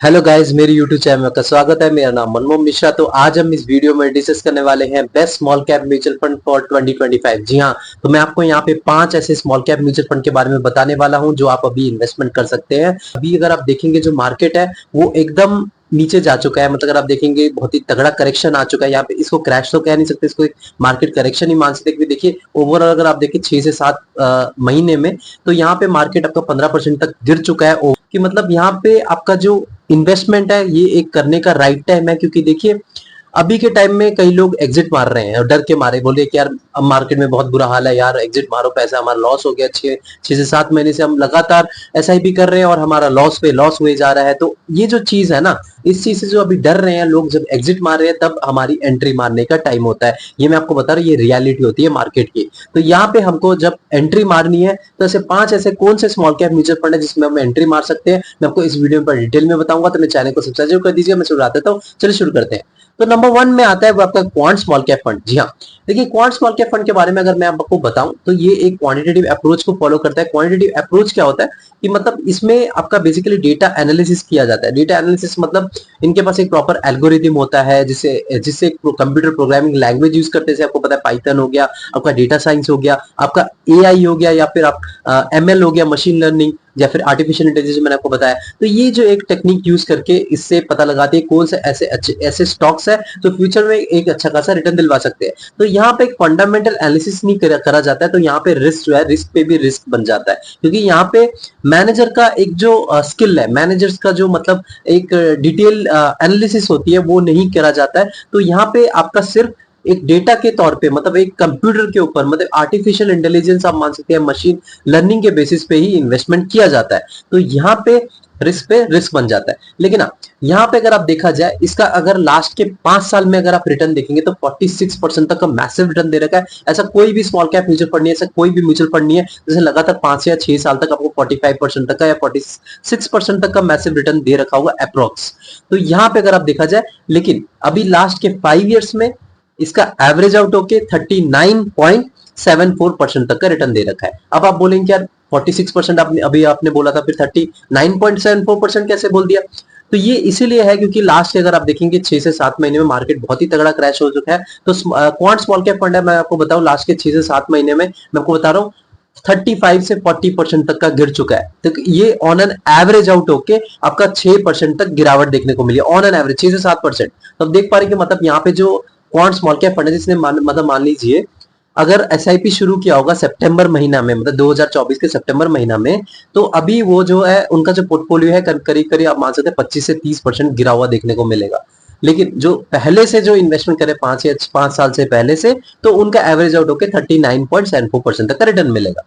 Hello guys, मेरे YouTube channel में आपका स्वागत है। मेरा नाम मनमोहन मिश्रा। तो आज हम इस वीडियो में डिस्कस करने वाले हैं best small cap mutual fund for 2025। जी हाँ, तो मैं आपको यहाँ पे 5 ऐसे स्मॉल कैप म्यूचुअल फंड के बारे में बताने वाला हूँ जो आप अभी इन्वेस्टमेंट कर सकते हैं। अभी अगर आप देखेंगे जो मार्केट है वो एकदम नीचे जा चुका है। मतलब अगर आप देखेंगे बहुत ही तगड़ा करेक्शन आ चुका है यहाँ पे। इसको क्रैश तो कह नहीं सकते, इसको एक मार्केट करेक्शन ही मान सकते हैं। देखिए ओवरऑल अगर आप देखिए 6 से 7 महीने में तो यहाँ पे मार्केट आपका 15% तक गिर चुका है। कि मतलब यहाँ पे आपका जो इन्वेस्टमेंट है ये एक करने का राइट टाइम है। क्योंकि देखिए अभी के टाइम में कई लोग एग्जिट मार रहे हैं और डर के मारे बोले कि यार अब मार्केट में बहुत बुरा हाल है यार, एग्जिट मारो, पैसा हमारा लॉस हो गया। 6 से 7 महीने से हम लगातार एसआईपी कर रहे हैं और हमारा लॉस पे लॉस हुए जा रहा है। तो ये जो चीज है ना, इस चीज से जो अभी डर रहे हैं लोग, जब एग्जिट मार रहे हैं तब हमारी एंट्री मारने का टाइम होता है। ये मैं आपको बता रहा हूँ, ये रियलिटी होती है मार्केट की। तो यहाँ पे हमको जब एंट्री मारनी है तो ऐसे 5 ऐसे कौन से स्मॉल कैप म्यूचुअल फंड है जिसमें हम एंट्री मार सकते हैं, मैं आपको इस वीडियो में डिटेल में बताऊंगा। तो मेरे चैनल को सब्सक्राइब कर दीजिए। मैं शुरू देता हूँ, चलिए शुरू करते हैं। तो नंबर 1 में आता है वो आपका क्वांट स्मॉल कैप फंड। जी हाँ, देखिए क्वांट स्मॉल कैप फंड के बारे में अगर मैं आपको बताऊं तो ये एक क्वांटिटेटिव अप्रोच को फॉलो करता है। क्वांटिटेटिव अप्रोच क्या होता है कि मतलब इसमें आपका बेसिकली डेटा एनालिसिस किया जाता है। डेटा एनालिसिस मतलब इनके पास एक प्रॉपर एल्गोरिथम होता है जिससे जिससे कंप्यूटर प्रोग्रामिंग लैंग्वेज यूज करते हैं। आपको पता है पाइथन हो गया, आपका डेटा साइंस हो गया, आपका एआई हो गया, या फिर आप एमएल हो गया, मशीन लर्निंग, या फिर आर्टिफिशियल इंटेलिजेंस मैंने आपको बताया। तो ये जो एक टेक्निक यूज करके इससे पता लगाते हैं कौन से ऐसे स्टॉक्स है तो फ्यूचर में एक अच्छा खासा रिटर्न दिलवा सकते हैं। तो यहाँ पे एक फंडामेंटल एनालिसिस नहीं करा जाता है। तो यहाँ पे रिस्क जो है, रिस्क पे भी रिस्क बन जाता है। क्योंकि यहाँ पे मैनेजर का एक जो स्किल है, मैनेजर्स का जो मतलब एक डिटेल एनालिसिस होती है वो नहीं करा जाता है। तो यहाँ पे आपका सिर्फ एक डेटा के तौर पे, मतलब एक कंप्यूटर के ऊपर, मतलब आर्टिफिशियल इंटेलिजेंस आप मान सकते हैं, मशीन लर्निंग के बेसिस पे ही इन्वेस्टमेंट किया जाता है। तो यहाँ पे रिस्क बन जाता है। लेकिन यहाँ पे अगर आप देखा जाए, इसका अगर लास्ट के 5 साल में अगर आप रिटर्न देखेंगे तो 46% तक का मैसिव रिटर्न दे रखा है। ऐसा कोई भी स्मॉल कैप म्यूचुअल फंड नहीं है, ऐसा कोई भी म्यूचुअल फंड नहीं है जैसे लगातार 5 या 6 साल तक आपको 45% तक का या 46% तक का मैसिव रिटर्न दे रखा होगा अप्रोक्स। तो यहाँ पे अगर आप देखा जाए, लेकिन अभी लास्ट के 5 ईयर्स में इसका एवरेज आउट होके 39.74% तक का रिटर्न दे रखा है। अब आप बोलेंगे यार 46% आपने अभी आपने बोला था, फिर 39.74% कैसे बोल दिया? तो ये इसीलिए है क्योंकि लास्ट अगर आप देखेंगे 6 से 7 महीने में मार्केट बहुत ही तगड़ा क्रैश हो चुका है। तो क्वांट स्मॉल कैप फंड है, मैं आपको बताऊं लास्ट के 6 से 7 महीने में मैं आपको बता रहा हूँ 35 से 40% तक का गिर चुका है। तो ये ऑन एन एवरेज आउट होके आपका 6% तक गिरावट देखने को मिली ऑन एन एवरेज 6 से 7%। तो अब देख पा रहे कि मतलब यहाँ पे जो क्वांट स्मॉल कैप फंड है जिसने मतलब मान लीजिए अगर एसआईपी शुरू किया होगा सितंबर महीना में, मतलब 2024 के सितंबर महीना में, तो अभी वो जो है उनका जो पोर्टफोलियो है करीब करीब आप मान सकते हैं 25 से 30% गिरा हुआ देखने को मिलेगा। लेकिन जो पहले से जो इन्वेस्टमेंट करे 5 साल से पहले से, तो उनका एवरेज आउट होकर 39.74% तक का रिटर्न मिलेगा।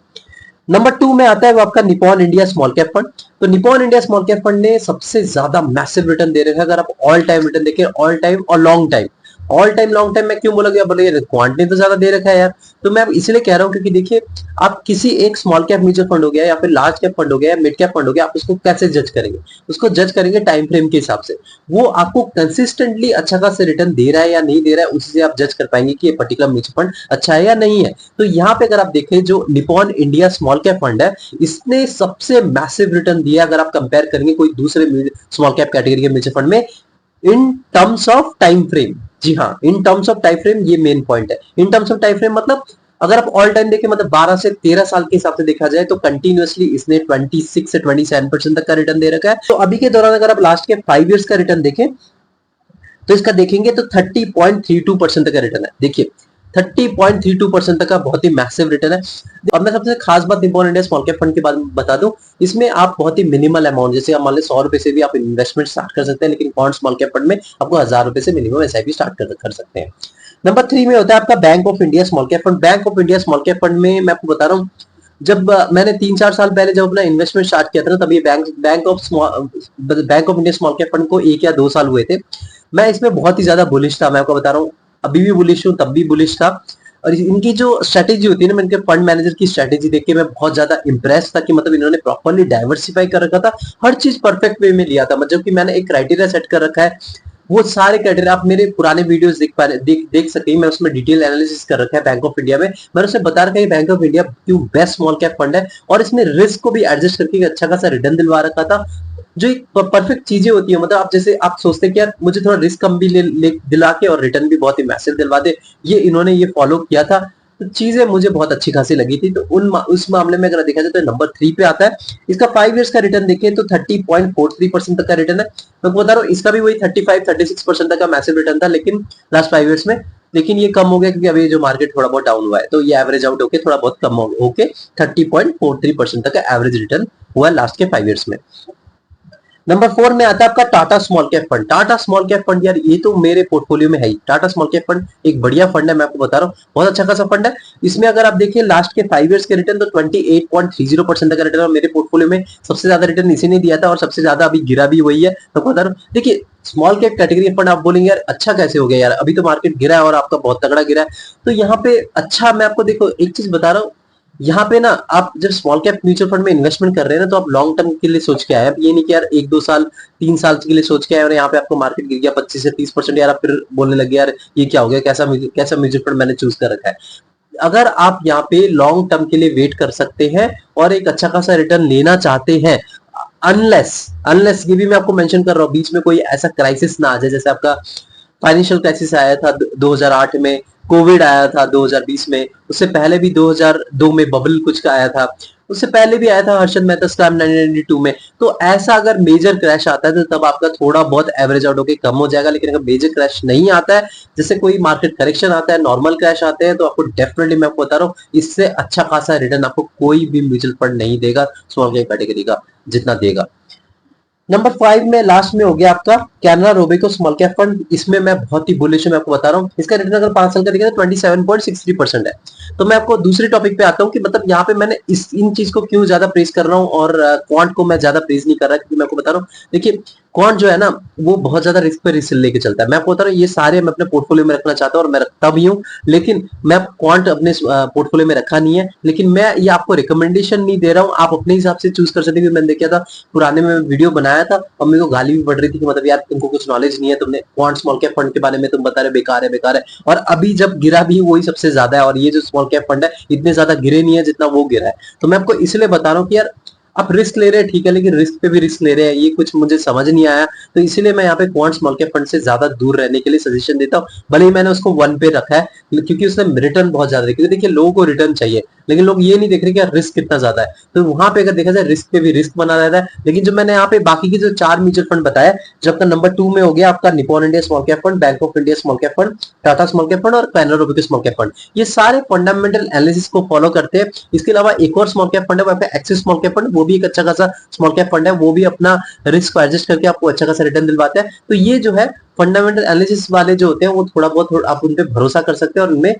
नंबर 2 में आता है वो आपका Nippon India small cap fund. तो Nippon India small cap fund ने सबसे ज्यादा मैसिव रिटर्न दे रखा है। अगर आप ऑल टाइम रिटर्न देखें, ऑल टाइम और long time, all time long time में क्यों बोला गया, बोले क्वांट ने तो ज्यादा दे रखा है यार। तो मैं इसलिए कह रहा हूं क्योंकि देखिए आप किसी एक स्मॉल कैप म्यूचुअल फंड हो गया या फिर लार्ज कैप फंड हो गया या मिड कैप फंड हो गया, आप उसको कैसे जज करेंगे? उसको जज करेंगे टाइम फ्रेम के हिसाब से। वो आपको कंसिस्टेंटली अच्छा खासा रिटर्न दे रहा है या नहीं दे रहा है, उसी से आप जज कर पाएंगे कि ये पर्टिकुलर म्यूचुअल फंड अच्छा है या नहीं है। तो यहाँ पे अगर आप देखें जो Nippon India small cap fund है, इसने सबसे मैसिव रिटर्न दिया अगर आप कंपेयर करेंगे कोई दूसरे स्मॉल कैप कैटेगरी के म्यूचुअल फंड में, in terms of time frame. जी हाँ, in terms of time frame, ये मेन पॉइंट है। In terms of time frame मतलब अगर आप ऑल टाइम देखें, मतलब 12 से 13 साल के हिसाब से देखा जाए तो कंटिन्यूअसली इसने 26 से 27% तक का रिटर्न दे रखा है। तो अभी के दौरान अगर आप लास्ट के 5 इयर्स का रिटर्न देखें तो इसका देखेंगे तो 30.32% तक का रिटर्न है। देखिए 30.32% तक का बहुत ही मैसिव रिटर्न है। अब मैं सबसे खास बात Nippon India small cap fund के बारे में बता दूं, इसमें आप बहुत ही मिनिमल अमाउंट, जैसे आप मान लो 100 रुपए से भी आप इन्वेस्टमेंट स्टार्ट कर सकते हैं, लेकिन क्वांट स्मॉल कैप फंड में आपको 1000 रुपए से मिनिमम एसआईपी स्टार्ट कर सकते हैं। नंबर 3 में होता है आपका bank of India small cap fund. Bank of India small cap fund में मैं आपको बता रहा हूँ, जब मैंने 3-4 साल पहले जब अपना इन्वेस्टमेंट स्टार्ट किया था ना, तब ये bank of India small cap fund को 1 या 2 साल हुए थे। मैं इसमें बहुत ही ज्यादा बुलिश था, मैं आपको बता रहा हूँ, अभी भी बुलिश हूँ, तब भी बुलिश था। और इनकी जो स्ट्रेटेजी होती है ना, इनके फंड मैनेजर की स्ट्रेटेजी देख के मैं बहुत ज्यादा इंप्रेस था कि मतलब इन्होंने प्रॉपर्ली डाइवर्सिफाई कर रखा था, हर चीज परफेक्ट वे में लिया था। मतलब कि मैंने एक क्राइटेरिया सेट कर रखा है, वो सारे क्राइटेरिया आप मेरे पुराने वीडियोस देख सकते हैं। मैं उसमें डिटेल एनालिसिस कर रखा है बैंक ऑफ इंडिया में। मैंने उसमें बता रखा है बैंक ऑफ इंडिया क्यों बेस्ट स्मॉल कैप फंड है, और इसने रिस्क को भी एडजस्ट करके अच्छा खासा रिटर्न दिलवा रखा था। जो एक परफेक्ट चीजें होती है, मतलब आप जैसे आप सोचते हैं कि यार मुझे थोड़ा रिस्क कम भी दिला के और रिटर्न भी बहुत ही मैसिव दिलवा दे, ये इन्होंने ये फॉलो किया था, तो चीजें मुझे बहुत अच्छी खासी लगी थी। तो उस मामले में अगर देखा जाए तो नंबर 3 पे आता है। इसका 5 इयर्स का रिटर्न देखें तो 30.43% तक का रिटर्न है। मैं बता रहा हूँ इसका भी वही 35-36% तक का मैसिव रिटर्न था लेकिन लास्ट 5 इयर्स में, लेकिन ये कम हो गया क्योंकि अभी जो मार्केट थोड़ा बहुत डाउन हुआ है, तो ये एवरेज आउट होके थोड़ा बहुत कम हो होके 30.43% तक का एवरेज रिटर्न हुआ लास्ट के 5 इयर्स में। नंबर 4 में आता है आपका Tata small cap fund. Tata small cap fund यार ये तो मेरे पोर्टफोलियो में है ही। टाटा स्मॉल कैप फंड एक बढ़िया फंड है, मैं आपको बता रहा हूँ, बहुत अच्छा खासा फंड है। इसमें अगर आप देखिए लास्ट के 5 इयर्स के रिटर्न तो 28.30% का रिटर्न, और मेरे पोर्टफोलियो में सबसे ज्यादा रिटर्न इसी ने दिया था और सबसे ज्यादा अभी गिरा भी वही है। तो बता रहा हूँ देखिए, स्मॉल कैप कैटेगरी फंड आप बोलेंगे यार अच्छा कैसे हो गया यार, अभी तो मार्केट गिरा है और आपका बहुत तगड़ा गिरा है। तो यहाँ पे अच्छा, मैं आपको देखो एक चीज बता रहा हूँ, यहाँ पे ना आप जब स्मॉल कैप म्यूचुअल फंड में इन्वेस्टमेंट कर रहे हैं ना, तो आप लॉन्ग टर्म के लिए सोच के आए, ये नहीं कि यार 1-2 साल 3 साल के लिए सोच के आए और यहाँ पे आपको मार्केट गिर गया 25 से 30%, यार आप फिर बोलने लगे यार ये क्या हो गया, कैसा म्यूचुअल फंड मैंने चूज कर रखा है। अगर आप यहाँ पे लॉन्ग टर्म के लिए वेट कर सकते हैं और एक अच्छा खासा रिटर्न लेना चाहते हैं, अनलेस अनलेस ये भी मैं आपको मेंशन कर रहा हूँ, बीच में कोई ऐसा क्राइसिस ना आ जाए, जैसे आपका फाइनेंशियल क्राइसिस आया था 2008 में, कोविड आया था 2020 में, उससे पहले भी 2002 में बबल कुछ का आया था, उससे पहले भी आया था हर्षद मेहता स्कैम 1992 में। तो ऐसा अगर मेजर क्रैश आता है तो तब आपका थोड़ा बहुत एवरेज आउट होकर कम हो जाएगा, लेकिन अगर मेजर क्रैश नहीं आता है, जैसे कोई मार्केट करेक्शन आता है, नॉर्मल क्रैश आते हैं, तो आपको डेफिनेटली मैं आपको बता रहा हूँ इससे अच्छा खासा रिटर्न आपको कोई भी म्यूचुअल फंड नहीं देगा स्मॉल कैप कैटेगरी का जितना देगा। नंबर 5 में लास्ट में हो गया आपका Canara Robeco small cap fund. इसमें मैं बहुत ही बुलिश हूं, मैं आपको बता रहा हूँ, इसका रिटर्न अगर 5 साल का देखिए तो 27.63% है। तो मैं आपको दूसरे टॉपिक पे आता हूँ कि मतलब यहाँ पे मैंने इन चीज को क्यों ज्यादा प्रेस कर रहा हूँ और क्वांट को मैं ज्यादा प्रेस नहीं कर रहा, क्योंकि मैं आपको बता रहा हूँ देखिए, क्वांट जो है ना वो बहुत ज्यादा रिस्क पे रिस्क लेके चलता है। मैं आपको बता रहा हूँ ये सारे मैं अपने पोर्टफोलियो में रखना चाहता हूँ और मैं रखता भी हूँ, लेकिन मैं क्वांट अपने पोर्टफोलियो में रखा नहीं है। लेकिन मैं ये आपको रिकमेंडेशन नहीं दे रहा हूँ, आप अपने हिसाब से चूज कर सकते हैं। मैंने देखा था पुराने में वीडियो बनाया था और मेरे को गाली भी पड़ रही थी कि मतलब यार तुमको कुछ नॉलेज नहीं है, तुमने क्वांट स्मॉल कैप फंड के बारे में तुम बता रहे बेकार है बेकार है, और अभी जब गिरा भी वही सबसे ज्यादा है, और ये जो स्मॉल कैप फंड है इतने ज्यादा गिरे नहीं है जितना वो गिरा है। तो मैं आपको इसलिए बता रहा हूँ कि यार आप रिस्क ले रहे हैं ठीक है, लेकिन रिस्क पे भी रिस्क ले रहे हैं, ये कुछ मुझे समझ नहीं आया। तो इसीलिए मैं यहाँ पे क्वांट स्मॉल कैप फंड से ज्यादा दूर रहने के लिए सजेशन देता हूँ। भले ही मैंने उसको 1 पे रखा है क्योंकि उसने रिटर्न बहुत ज्यादा है, क्योंकि देखिए लोगों को रिटर्न चाहिए लेकिन लोग ये नहीं देख रहे कि यार रिस्क कितना ज्यादा है। तो वहां पे अगर देखा जाए रिस्क पे भी रिस्क बना रहता है। लेकिन जो मैंने यहाँ पे बाकी के जो 4 म्यूचुअल फंड बताया, जो आपका नंबर 2 में हो गया आपका Nippon India small cap fund, bank of India small cap fund, Tata small cap fund और Canara Robeco small cap fund, ये सारे फंडामेंटल एनालिसिस को फॉलो करते हैं। इसके अलावा एक और स्मॉल कैप फंड है वहां पे एक्सिस स्मॉल कैप फंड, वो भी एक अच्छा खासा स्मॉल कैप फंड है, वो भी अपना रिस्क को एडजस्ट करके आपको अच्छा खासा रिटर्न दिलवाता है। तो ये जो है फंडामेंटल एनालिसिस वाले जो होते हैं वो थोड़ा बहुत आप उन पे भरोसा कर सकते हैं और उनमें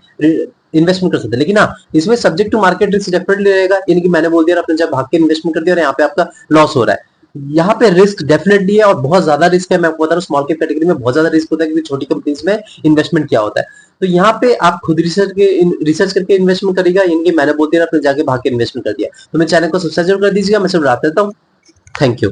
इन्वेस्टमेंट कर सकते हैं। लेकिन हाँ, इसमें subject to market risk definitely रहेगा, यानी कि मैंने बोल दिया आपने जब भाग के इन्वेस्टमेंट कर दिया और यहाँ पे आपका लॉस हो रहा है, यहाँ पे रिस्क डेफिनेटली है और बहुत ज्यादा रिस्क है। मैं आपको बता रहा हूँ स्मॉल कैप कैटेगरी में बहुत ज्यादा रिस्क होता है, क्योंकि छोटी कंपनीज में इन्वेस्टमेंट क्या होता है। तो यहाँ पे आप खुद रिसर्च करके इन्वेस्टमेंट करेगा, यानी कि मैंने बोल दिया आपने जाके भाग के इन्वेस्टमेंट कर दिया। तो मेरे चैनल को सब्सक्राइब कर दीजिएगा। मैं सब रात देता हूँ। Thank you.